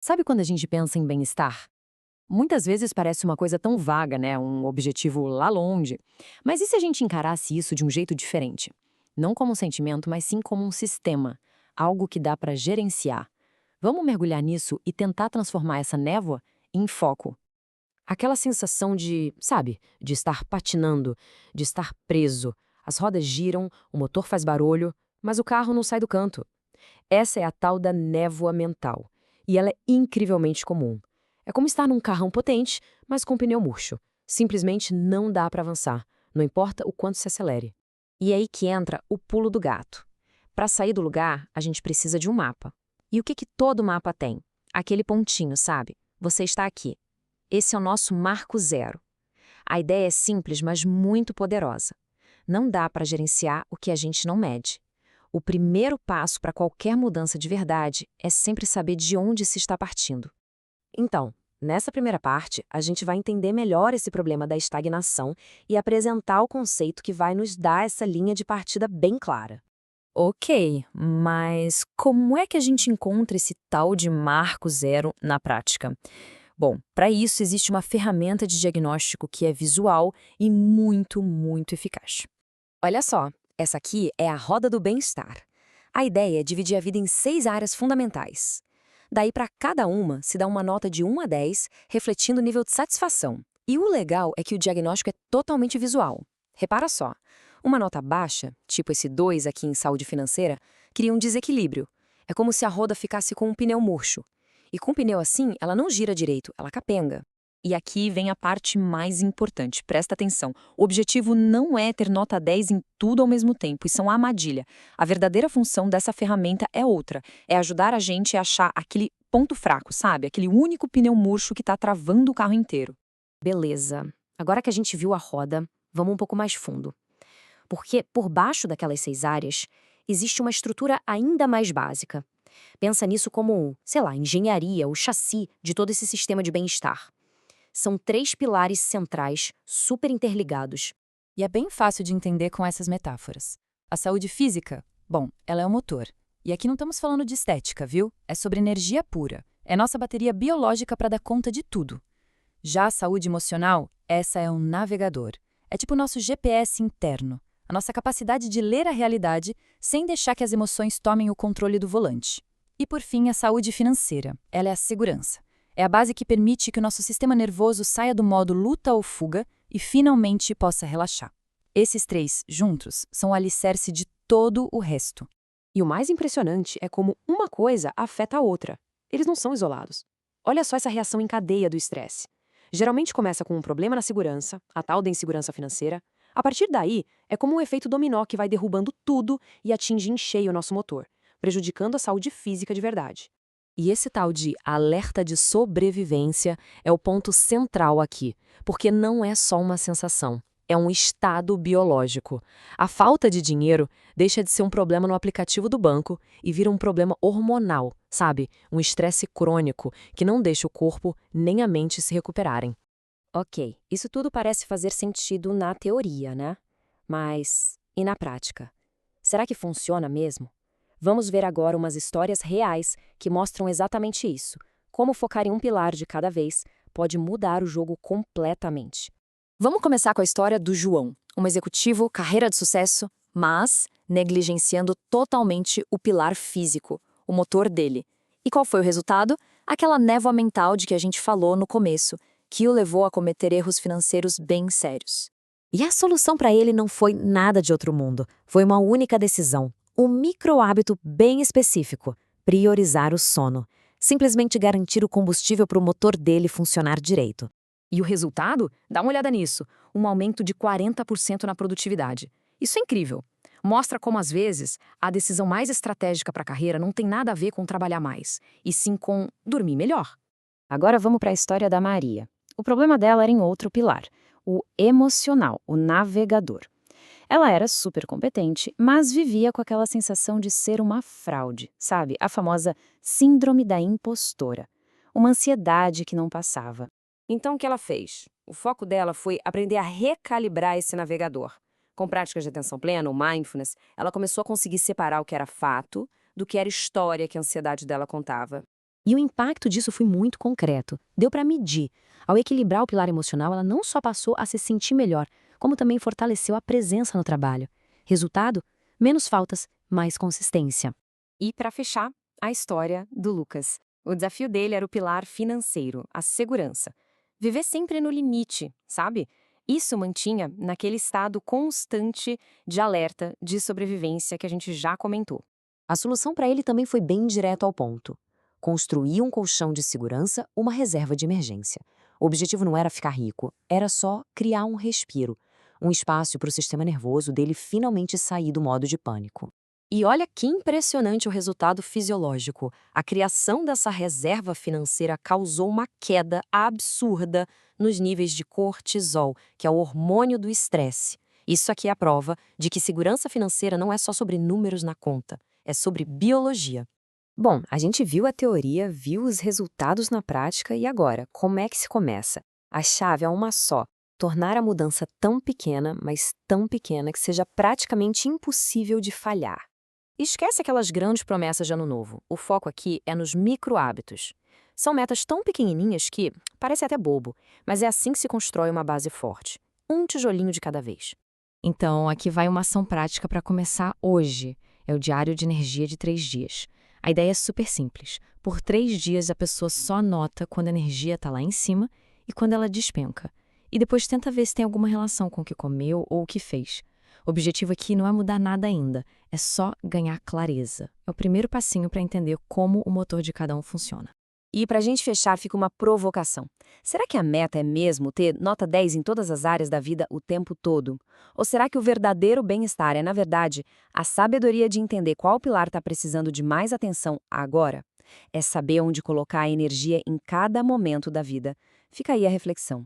Sabe quando a gente pensa em bem-estar? Muitas vezes parece uma coisa tão vaga, né? Um objetivo lá longe. Mas e se a gente encarasse isso de um jeito diferente? Não como um sentimento, mas sim como um sistema. Algo que dá para gerenciar. Vamos mergulhar nisso e tentar transformar essa névoa em foco. Aquela sensação de, sabe, de estar patinando, de estar preso. As rodas giram, o motor faz barulho, mas o carro não sai do canto. Essa é a tal da névoa mental. E ela é incrivelmente comum. É como estar num carrão potente, mas com pneu murcho. Simplesmente não dá para avançar, não importa o quanto se acelere. E é aí que entra o pulo do gato. Para sair do lugar, a gente precisa de um mapa. E o que todo mapa tem? Aquele pontinho, sabe? Você está aqui. Esse é o nosso marco zero. A ideia é simples, mas muito poderosa. Não dá para gerenciar o que a gente não mede. O primeiro passo para qualquer mudança de verdade é sempre saber de onde se está partindo. Então, nessa primeira parte, a gente vai entender melhor esse problema da estagnação e apresentar o conceito que vai nos dar essa linha de partida bem clara. Ok, mas como é que a gente encontra esse tal de marco zero na prática? Bom, para isso existe uma ferramenta de diagnóstico que é visual e muito eficaz. Olha só, essa aqui é a roda do bem-estar. A ideia é dividir a vida em 6 áreas fundamentais. Daí, para cada uma, se dá uma nota de 1 a 10, refletindo o nível de satisfação. E o legal é que o diagnóstico é totalmente visual. Repara só, uma nota baixa, tipo esse 2 aqui em saúde financeira, cria um desequilíbrio. É como se a roda ficasse com um pneu murcho. E com um pneu assim, ela não gira direito, ela capenga. E aqui vem a parte mais importante, presta atenção. O objetivo não é ter nota 10 em tudo ao mesmo tempo, isso é uma armadilha. A verdadeira função dessa ferramenta é outra, é ajudar a gente a achar aquele ponto fraco, sabe? Aquele único pneu murcho que está travando o carro inteiro. Beleza. Agora que a gente viu a roda, vamos um pouco mais fundo. Porque por baixo daquelas 6 áreas, existe uma estrutura ainda mais básica. Pensa nisso como, sei lá, engenharia, o chassi de todo esse sistema de bem-estar. São 3 pilares centrais, super interligados. E é bem fácil de entender com essas metáforas. A saúde física, bom, ela é o motor. E aqui não estamos falando de estética, viu? É sobre energia pura. É nossa bateria biológica para dar conta de tudo. Já a saúde emocional, essa é um navegador. É tipo o nosso GPS interno, a nossa capacidade de ler a realidade sem deixar que as emoções tomem o controle do volante. E por fim, a saúde financeira. Ela é a segurança. É a base que permite que o nosso sistema nervoso saia do modo luta ou fuga e finalmente possa relaxar. Esses três, juntos, são o alicerce de todo o resto. E o mais impressionante é como uma coisa afeta a outra. Eles não são isolados. Olha só essa reação em cadeia do estresse. Geralmente começa com um problema na segurança, a tal da insegurança financeira. A partir daí, é como um efeito dominó que vai derrubando tudo e atinge em cheio o nosso motor, prejudicando a saúde física de verdade. E esse tal de alerta de sobrevivência é o ponto central aqui, porque não é só uma sensação, é um estado biológico. A falta de dinheiro deixa de ser um problema no aplicativo do banco e vira um problema hormonal, sabe? Um estresse crônico que não deixa o corpo nem a mente se recuperarem. Ok, isso tudo parece fazer sentido na teoria, né? Mas e na prática? Será que funciona mesmo? Vamos ver agora umas histórias reais que mostram exatamente isso. Como focar em um pilar de cada vez pode mudar o jogo completamente. Vamos começar com a história do João, um executivo, carreira de sucesso, mas negligenciando totalmente o pilar físico, o motor dele. E qual foi o resultado? Aquela névoa mental de que a gente falou no começo, que o levou a cometer erros financeiros bem sérios. E a solução para ele não foi nada de outro mundo, foi uma única decisão, um micro-hábito bem específico: priorizar o sono. Simplesmente garantir o combustível para o motor dele funcionar direito. E o resultado? Dá uma olhada nisso: um aumento de 40% na produtividade. Isso é incrível. Mostra como, às vezes, a decisão mais estratégica para a carreira não tem nada a ver com trabalhar mais, e sim com dormir melhor. Agora vamos para a história da Maria. O problema dela era em outro pilar, o emocional, o navegador. Ela era super competente, mas vivia com aquela sensação de ser uma fraude, sabe? A famosa síndrome da impostora. Uma ansiedade que não passava. Então, o que ela fez? O foco dela foi aprender a recalibrar esse navegador. Com práticas de atenção plena, o mindfulness, ela começou a conseguir separar o que era fato do que era história que a ansiedade dela contava. E o impacto disso foi muito concreto. Deu para medir. Ao equilibrar o pilar emocional, ela não só passou a se sentir melhor, como também fortaleceu a presença no trabalho. Resultado? Menos faltas, mais consistência. E para fechar, a história do Lucas. O desafio dele era o pilar financeiro, a segurança. Viver sempre no limite, sabe? Isso mantinha naquele estado constante de alerta, de sobrevivência que a gente já comentou. A solução para ele também foi bem direto ao ponto. Construir um colchão de segurança, uma reserva de emergência. O objetivo não era ficar rico, era só criar um respiro, um espaço para o sistema nervoso dele finalmente sair do modo de pânico. E olha que impressionante o resultado fisiológico. A criação dessa reserva financeira causou uma queda absurda nos níveis de cortisol, que é o hormônio do estresse. Isso aqui é a prova de que segurança financeira não é só sobre números na conta, é sobre biologia. Bom, a gente viu a teoria, viu os resultados na prática e agora, como é que se começa? A chave é uma só: tornar a mudança tão pequena, mas tão pequena que seja praticamente impossível de falhar. Esquece aquelas grandes promessas de ano novo. O foco aqui é nos micro-hábitos. São metas tão pequenininhas que parece até bobo, mas é assim que se constrói uma base forte. Um tijolinho de cada vez. Então, aqui vai uma ação prática para começar hoje. É o diário de energia de 3 dias. A ideia é super simples. Por 3 dias, a pessoa só nota quando a energia está lá em cima e quando ela despenca. E depois tenta ver se tem alguma relação com o que comeu ou o que fez. O objetivo aqui não é mudar nada ainda, é só ganhar clareza. É o primeiro passinho para entender como o motor de cada um funciona. E para a gente fechar, fica uma provocação. Será que a meta é mesmo ter nota 10 em todas as áreas da vida o tempo todo? Ou será que o verdadeiro bem-estar é, na verdade, a sabedoria de entender qual pilar está precisando de mais atenção agora? É saber onde colocar a energia em cada momento da vida. Fica aí a reflexão.